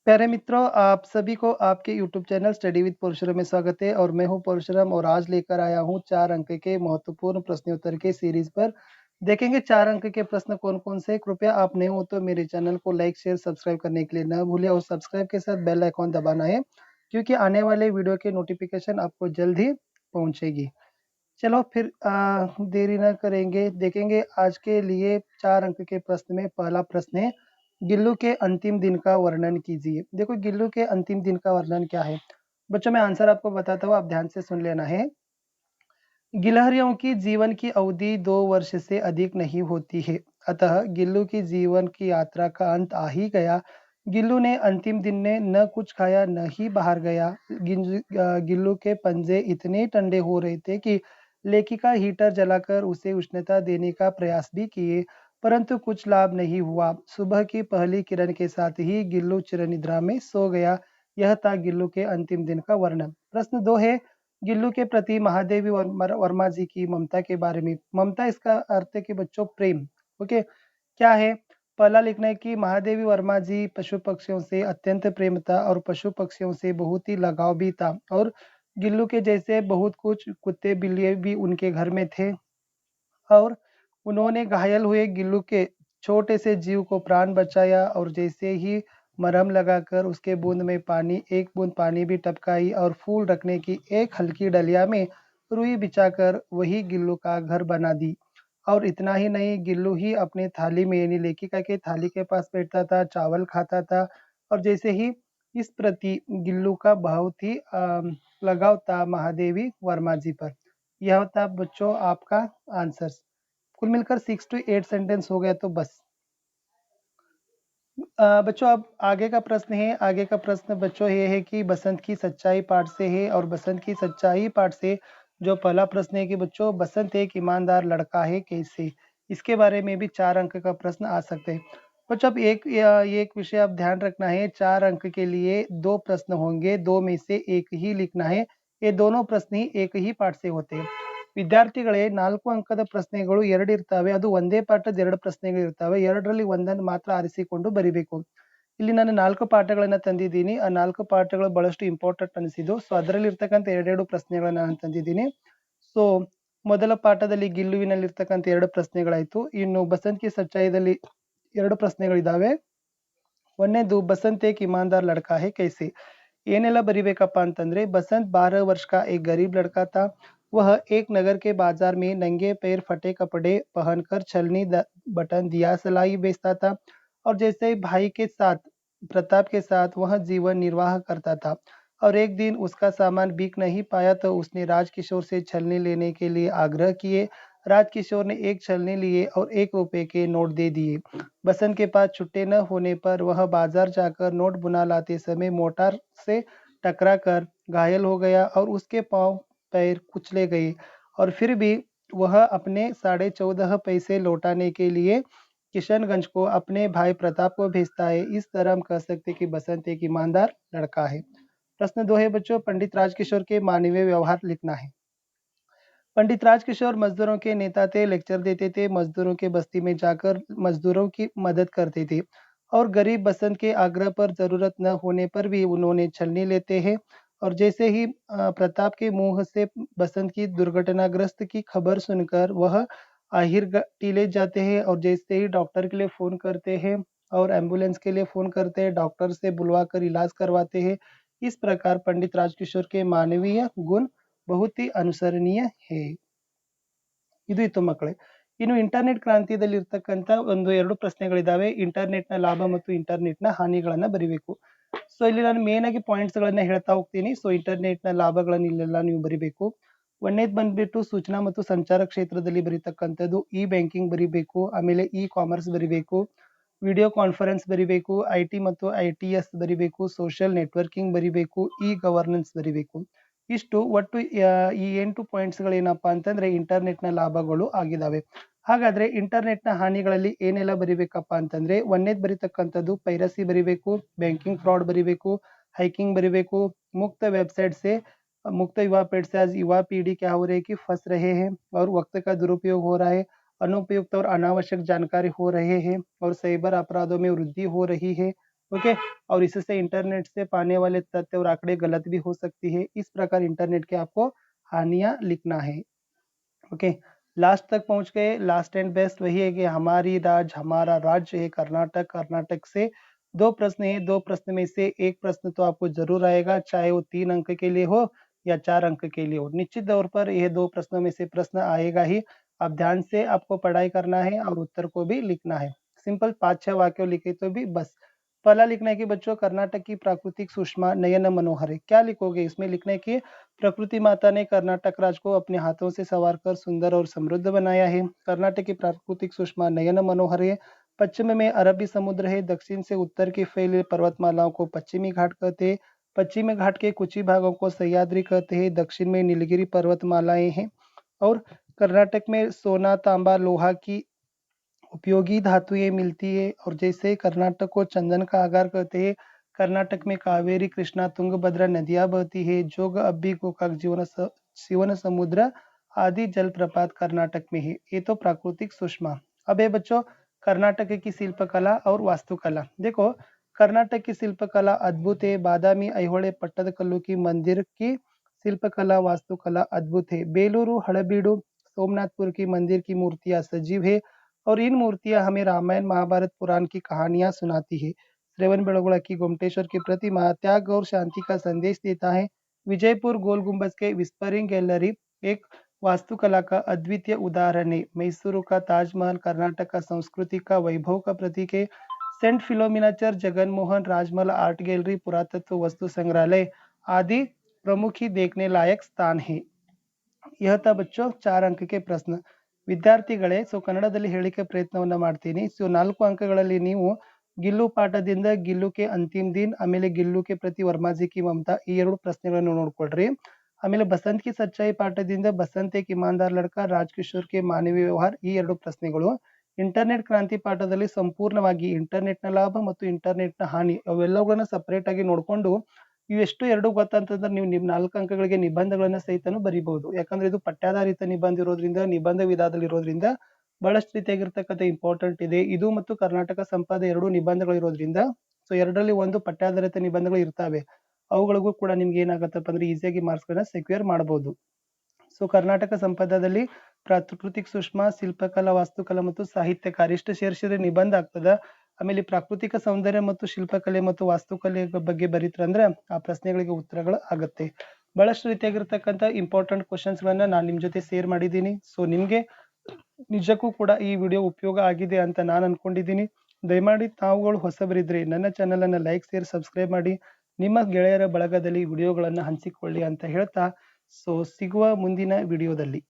प्यारे मित्रों, आप सभी को आपके YouTube channel study with Parshuram में स्वागत है और मैं हूं परशुराम और आज लेकर आया हूं 4 अंक के महत्वपूर्ण प्रश्नोत्तर के सीरीज पर। देखेंगे 4 अंक के प्रश्न कौन-कौन से। कृपया आप नए हो तो मेरे चैनल को लाइक, शेयर, सब्सक्राइब करने के लिए ना भूलें और सब्सक्राइब के साथ बेल आइकॉन दबाना है क्योंकि आने वाले वीडियो के नोटिफिकेशन आपको जल्द ही पहुंचेगी। चलो फिर देरी ना करेंगे, देखेंगे आज के लिए 4 अंक के प्रश्न में पहला प्रश्न है, गिल्लू के अंतिम दिन का वर्णन कीजिए। देखो गिल्लू के अंतिम दिन का वर्णन क्या है? बच्चों मैं आंसर आपको बताता हूँ, आप ध्यान से सुन लेना है। गिलहरियों की जीवन की अवधि 2 वर्ष से अधिक नहीं होती है, अतः गिल्लू की जीवन की यात्रा का अंत आ ही गया। गिल्लू ने अंतिम दिन में न कुछ खाया न ही बाहर गया। गिल्लू के पंजे इतने ठंडे हो रहे थे कि लेखिका हीटर जलाकर उसे उष्णता देने का प्रयास भी किए, परंतु कुछ लाभ नहीं हुआ। सुबह की पहली किरण के साथ ही गिल्लू चिरनिद्रा में सो गया। यह था गिल्लू के अंतिम दिन का वर्णन। प्रश्न 2 है, गिल्लू के प्रति महादेवी वर्मा जी की ममता के बारे में। ममता इसका अर्थ है कि बच्चों प्रेम। ओके, क्या है? पहला लिखना है कि महादेवी वर्मा जी पशु पक्षियों से अत्यंत प्रेम था और पशु पक्षियों से बहुत ही लगाव भी था और गिल्लू के जैसे बहुत कुछ कुत्ते बिल्ली भी उनके घर में थे और उन्होंने घायल हुए गिल्लू के छोटे से जीव को प्राण बचाया और जैसे ही मरहम लगाकर उसके बूंद में पानी एक बूंद पानी भी टपकाई और फूल रखने की एक हल्की डलिया में रुई बिछाकर वही गिल्लू का घर बना दी। और इतना ही नहीं, गिल्लू ही अपने थाली में यानी लेखिका के थाली के पास बैठता था, चावल खाता था और जैसे ही इस प्रति गिल्लू का बहुत ही लगाव था महादेवी वर्मा जी पर। यह था बच्चों आपका आंसर। कुल मिलकर 6 to 8 सेंटेंस हो गया तो बस। बच्चों अब आगे का प्रश्न है। आगे का प्रश्न बच्चों ये है कि बसंत की सच्चाई पाठ से है और बसंत की सच्चाई पाठ से जो पहला प्रश्न है कि बच्चों बसंत एक ईमानदार लड़का है कैसे? इसके बारे में भी 4 अंक का प्रश्न आ सकते हैं। बच्चों अब ये एक विषय आप ध्यान रखना है, 4 अंक के लिए 2 प्रश्न होंगे, 2 में से 1 ही लिखना है। ये दोनों प्रश्न ही एक ही पाठ से होते हैं। ವಿದ್ಯಾರ್ಥಿಗಳೇ 4 ಅಂಕದ ಪ್ರಶ್ನೆಗಳು 2 ಇರ್ತವೆ, ಅದು ಒಂದೇ ಪಾಠದ 2 ಪ್ರಶ್ನೆಗಳಿರ್ತವೆ, 2ರಲ್ಲಿ ಒಂದನ್ನು ಮಾತ್ರ ಆರಿಸಿಕೊಂಡು ಬರಿಬೇಕು. ಇಲ್ಲಿ ನಾನು 4 ಪಾಠಗಳನ್ನ ತಂದಿದ್ದೀನಿ. ಆ 4 ಪಾಠಗಳು ಬಹಳಷ್ಟು ಇಂಪಾರ್ಟೆಂಟ್ ಅನಿಸಿದ್ದು. ಸೊ ಅದರಲ್ಲಿ ಇರ್ತಕ್ಕಂಥ ಎರಡೆರಡು ಪ್ರಶ್ನೆಗಳನ್ನ ನಾನು ತಂದಿದ್ದೀನಿ. ಸೊ ಮೊದಲ ಪಾಠದಲ್ಲಿ ಗಿಲ್ಲುವಿನಲ್ಲಿರ್ತಕ್ಕಂಥ 2 ಪ್ರಶ್ನೆಗಳಾಯ್ತು. ಇನ್ನು ಬಸಂತ್ ಕಿ ಸಚ್ಚಾಯಿದಲ್ಲಿ 2 ಪ್ರಶ್ನೆಗಳಿದಾವೆ. ಒಂದನೇದು बसंत एक ईमानदार लड़का है कैसे? ಏನೆಲ್ಲ ಬರಿಬೇಕಪ್ಪ ಅಂತಂದ್ರೆ बसंत 12 वर्ष का एक गरीब लड़का था। वह एक नगर के बाजार में नंगे पैर फटे कपड़े पहनकर छलनी बटन दिया सलाई बेचता था और जैसे ही भाई के साथ प्रताप के साथ वह जीवन निर्वाह करता था और एक दिन उसका सामान बिक नहीं पाया तो उसने राजकिशोर से छलनी लेने के लिए आग्रह किए। राजकिशोर ने एक छलनी लिए और 1 रुपए के नोट दे दिए। बसंत के पास छुट्टे न होने पर वह बाजार जाकर नोट बुना लाते समय मोटर से टकरा कर घायल हो गया और उसके पांव पैर कुचले गए और फिर भी वह अपने 14.5 पैसे लौटाने के लिए किशनगंज को अपने भाई प्रताप को भेजता है। इस तरह हम कह सकते हैं कि बसंत एक ईमानदार लड़का है। प्रश्न 2 है बच्चों, पंडित राजकिशोर के मानवीय व्यवहार लिखना है। पंडित राजकिशोर मजदूरों के नेता थे, लेक्चर देते थे, मजदूरों के बस्ती में जाकर मजदूरों की मदद करते थे और गरीब बसंत के आग्रह पर जरूरत न होने पर भी उन्होंने छलनी लेते हैं और जैसे ही प्रताप के मुंह से बसंत की दुर्घटनाग्रस्त की खबर सुनकर वह आहिर टीले जाते हैं और जैसे ही डॉक्टर के लिए फ़ोन करते हैं और एम्बुलेंस के लिए फ़ोन करते हैं, डॉक्टर से बुलवाकर इलाज करवाते हैं। इस प्रकार पंडित राजकिशोर के मानवीय गुण बहुत ही ಅನುಸರಣೀಯ है. ಇದು ಇತ್ತು ಮಕ್ಕಳೇ. ಇನ್ನು ಇಂಟರ್ನೆಟ್ ಕ್ರಾಂತಿಯಲ್ಲಿ ಇರ್ತಕ್ಕಂಥ ಒಂದು 2 ಪ್ರಶ್ನೆಗಳಿದಾವೆ. ಇಂಟರ್ನೆಟ್‌ನ ಲಾಭ ಮತ್ತು ಇಂಟರ್ನೆಟ್‌ನ ಹಾನಿಗಳನ್ನ ಬರಿಬೇಕು. ಸೊ ಇಲ್ಲಿ ನಾನು ಮೇನ್ ಆಗಿ ಪಾಯಿಂಟ್ಸ್ ಗಳನ್ನ ಹೇಳ್ತಾ ಹೋಗ್ತೀನಿ. ಸೊ ಇಂಟರ್ನೆಟ್‌ನ ಲಾಭಗಳನ್ನ ಇಲ್ಲೆಲ್ಲ ನೀವು ಬರಿಬೇಕು. ಒಂದನೇದು ಬಂದ್ಬಿಟ್ಟು ಸೂಚನಾ ಮತ್ತು ಸಂಚಾರ ಕ್ಷೇತ್ರದಲ್ಲಿ ಬರೀತಕ್ಕಂಥದ್ದು ಇ ಬ್ಯಾಂಕಿಂಗ್ ಬರಿಬೇಕು, ಆಮೇಲೆ ಇ ಕಾಮರ್ಸ್ ಬರಿಬೇಕು, ವಿಡಿಯೋ ಕಾನ್ಫರೆನ್ಸ್ ಬರಿಬೇಕು, ಐಟಿ ಮತ್ತು ಐಟಿಎಸ್ ಬರಿಬೇಕು, ಸೋಷಿಯಲ್ ನೆಟ್ವರ್ಕಿಂಗ್ ಬರಿಬೇಕು, ಇ ಗವರ್ನೆನ್ಸ್ ಬರಿಬೇಕು. ಇಷ್ಟು ಒಟ್ಟು ಈ 8 ಪಾಯಿಂಟ್ಸ್‌ಗಳೇನಪ್ಪಾ ಅಂತಂದ್ರೆ ಇಂಟರ್ನೆಟ್‌ನ ಲಾಭಗಳು ಆಗಿದಾವೆ. ಹಾಗಾದ್ರೆ ಇಂಟರ್ನೆಟ್‌ನ ಹಾನಿಗಳಲ್ಲಿ ಏನೆಲ್ಲ ಬರಿಬೇಕಪ್ಪ ಅಂತಂದ್ರೆ, ಒಂದನೇದು ಬರೀತಕ್ಕಂಥದ್ದು ಪೈರಸಿ ಬರಿಬೇಕು, ಬ್ಯಾಂಕಿಂಗ್ ಫ್ರಾಡ್ बरीಬೇಕು, हैकिंग बरीಬೇಕು, मुक्त वेबसाइट से मुक्त युवा पेट से आज युवा पीढ़ी क्या हो रही है कि फंस रहे हैं और वक्त का दुरुपयोग हो रहा है, अनुपयुक्त और अनावश्यक जानकारी हो रहे हैं और साइबर अपराधों में वृद्धि हो रही है, ओके। और इससे इंटरनेट से पाने वाले तथ्य और आंकड़े गलत भी हो सकती है। इस प्रकार इंटरनेट के आपको हानियां लिखना है। ओके, लास्ट तक पहुंच गए। लास्ट एंड बेस्ट वही है कि हमारा राज्य है कर्नाटक। कर्नाटक से दो प्रश्न है, दो प्रश्न में से एक प्रश्न तो आपको जरूर आएगा, चाहे वो 3 अंक के लिए हो या 4 अंक के लिए हो। निश्चित तौर पर यह दो प्रश्नों में से प्रश्न आएगा ही। अब ध्यान से आपको पढ़ाई करना है और उत्तर को भी लिखना है। सिंपल 5-6 वाक्य लिखे तो भी बस। पहला लिखना है कि बच्चों कर्नाटक की प्राकृतिक सुषमा नयन मनोहर है। क्या लिखोगे इसमें? लिखने की प्रकृति माता ने कर्नाटक राज्य को अपने हाथों से संवार कर सुंदर और समृद्ध बनाया है। कर्नाटक की प्राकृतिक सुषमा नयन मनोहर है। पश्चिम में अरबी समुद्र है, दक्षिण से उत्तर की फैली पर्वतमालाओं को पश्चिमी घाट कहते हैं। पश्चिमी घाट के कुछ ही भागों को सह्याद्री कहते हैं। दक्षिण में नीलगिरी पर्वतमालाएं हैं और कर्नाटक में सोना, तांबा, लोहा की उपयोगी धातुएं मिलती है। और जैसे कर्नाटक को चंदन का आगार कहते हैं, कर्नाटक में कावेरी, कृष्णा, तुंगभद्रा नदियां बहती है। जोग, अब्बी, गोकाक, शिवन समुद्र आदि जलप्रपात कर्नाटक में है। ये तो प्राकृतिक सुषमा। अब है बच्चों कर्नाटक की शिल्पकला और वास्तुकला। देखो कर्नाटक की शिल्पकला अद्भुत है। बादामी, ऐहोळे, पट्टदकल्लु की मंदिर की शिल्पकला वास्तुकला अद्भुत है। बेलूरू, हड़बीडू, सोमनाथपुर की मंदिर की मूर्तियां सजीव है और इन मूर्तियां हमें रामायण, महाभारत, पुराण की कहानियां सुनाती है। श्रवण बेलगोला की गोमटेश्वर की प्रतिमा त्याग और शांति का संदेश देता है। विजयपुर गोल गुंबज के विस्परिंग गैलरी एक वास्तुकला का अद्वितीय उदाहरण है। मैसूरू का ताजमहल कर्नाटक का संस्कृति का वैभव का प्रतीक है। सेंट फिलोमिना चर्च, जगनमोहन राजमहल आर्ट गैलरी, पुरातत्व वस्तु संग्रहालय आदि प्रमुख ही देखने लायक स्थान है। यह था बच्चों 4 अंक के प्रश्न। ವಿದ್ಯಾರ್ಥಿಗಳೇ, ಸೊ ಕನ್ನಡದಲ್ಲಿ ಹೇಳಿಕೆ ಪ್ರಯತ್ನವನ್ನ ಮಾಡ್ತೀನಿ। ಸೊ 4 ಅಂಕಗಳಲ್ಲಿ ನೀವು ಗಿಲ್ಲು ಪಾಠದಿಂದ ಗಿಲ್ಲು ಕೆ ಅಂತಿಮ್ ದಿನ್, ಆಮೇಲೆ ಗಿಲ್ಲು ಕೆ ಪ್ರತಿ ವರ್ಮಾಜಿ ಕಿ ಮಮತಾ, ಈ 2 ಪ್ರಶ್ನೆಗಳನ್ನು ನೋಡ್ಕೊಳ್ರಿ। ಆಮೇಲೆ ಬಸಂತ್ ಕಿ ಸಚ್ಚಾಯಿ ಪಾಠದಿಂದ ಬಸಂತ್ ಏಕ್ ಇಮಾನ್ದಾರ್ ಲಡ್ಕಾ, ರಾಜ್ ಕಿಶೋರ್ ಕೆ ಮಾನವೀಯ ವ್ಯವಹಾರ, ಈ 2 ಪ್ರಶ್ನೆಗಳು। ಇಂಟರ್ನೆಟ್ ಕ್ರಾಂತಿ ಪಾಠದಲ್ಲಿ ಸಂಪೂರ್ಣವಾಗಿ ಇಂಟರ್ನೆಟ್ನ ಲಾಭ ಮತ್ತು ಇಂಟರ್ನೆಟ್ನ ಹಾನಿ ಅವೆಲ್ಲವುಗಳನ್ನ ಸಪರೇಟ್ ಆಗಿ ನೋಡ್ಕೊಂಡು ಇವೆಷ್ಟು 2 ಗೊತ್ತಂತಂದ್ರೆ ನೀವು 4 ಅಂಕಗಳಿಗೆ ನಿಬಂಧಗಳನ್ನ ಸಹಿತನು ಬರೀಬಹುದು। ಯಾಕಂದ್ರೆ ಇದು ಪಠ್ಯಾಧಾರಿತ ನಿಬಂಧ ಇರೋದ್ರಿಂದ, ನಿಬಂಧ ವಿಧಾದಲ್ಲಿ ಇರೋದ್ರಿಂದ ಬಹಳಷ್ಟು ರೀತಿಯಾಗಿರ್ತಕ್ಕಂಥ ಇಂಪಾರ್ಟೆಂಟ್ ಇದೆ ಇದು। ಮತ್ತು ಕರ್ನಾಟಕ ಸಂಪದ 2 ನಿಬಂಧಗಳು ಇರೋದ್ರಿಂದ ಸೊ 2ರಲ್ಲಿ ಒಂದು ಪಠ್ಯಾಧಾರಿತ ನಿಬಂಧಗಳು ಇರ್ತವೆ, ಅವುಗಳಿಗೂ ಕೂಡ ನಿಮ್ಗೆ ಏನಾಗತ್ತಪ್ಪ ಅಂದ್ರೆ ಈಸಿಯಾಗಿ ಮಾರ್ಕ್ಸ್ ಗಳನ್ನ ಸೆಕ್ಯೂರ್ ಮಾಡಬಹುದು। ಸೊ ಕರ್ನಾಟಕ ಸಂಪದದಲ್ಲಿ ಪ್ರಾಕೃತಿಕ ಸುಷ್ಮಾ, ಶಿಲ್ಪಕಲಾ, ವಾಸ್ತುಕಲಾ ಮತ್ತು ಸಾಹಿತ್ಯಕಾರ ಇಷ್ಟು ಸೇರಿಸಿದ್ರೆ ನಿಬಂಧ ಆಗ್ತದ। ಆಮೇಲೆ ಪ್ರಾಕೃತಿಕ ಸೌಂದರ್ಯ ಮತ್ತು ಶಿಲ್ಪಕಲೆ ಮತ್ತು ವಾಸ್ತುಕಲೆ ಬಗ್ಗೆ ಬರೀತ್ರಂದ್ರೆ ಆ ಪ್ರಶ್ನೆಗಳಿಗೆ ಉತ್ತರಗಳು ಆಗುತ್ತೆ। ಬಹಳಷ್ಟು ರೀತಿಯಾಗಿರ್ತಕ್ಕಂಥ ಇಂಪಾರ್ಟೆಂಟ್ ಕ್ವಶನ್ಸ್ ಗಳನ್ನ ನಾನು ನಿಮ್ ಜೊತೆ ಶೇರ್ ಮಾಡಿದ್ದೀನಿ। ಸೊ ನಿಮ್ಗೆ ನಿಜಕ್ಕೂ ಕೂಡ ಈ ವಿಡಿಯೋ ಉಪಯೋಗ ಆಗಿದೆ ಅಂತ ನಾನು ಅನ್ಕೊಂಡಿದ್ದೀನಿ। ದಯಮಾಡಿ ತಾವುಗಳು ಹೊಸಬರಿದ್ರೆ ನನ್ನ ಚಾನೆಲ್ ಅನ್ನ ಲೈಕ್, ಶೇರ್, ಸಬ್ಸ್ಕ್ರೈಬ್ ಮಾಡಿ ನಿಮ್ಮ ಗೆಳೆಯರ ಬಳಗದಲ್ಲಿ ವಿಡಿಯೋಗಳನ್ನ ಹಂಚಿಕೊಳ್ಳಿ ಅಂತ ಹೇಳ್ತಾ ಸೊ ಸಿಗುವ ಮುಂದಿನ ವಿಡಿಯೋದಲ್ಲಿ।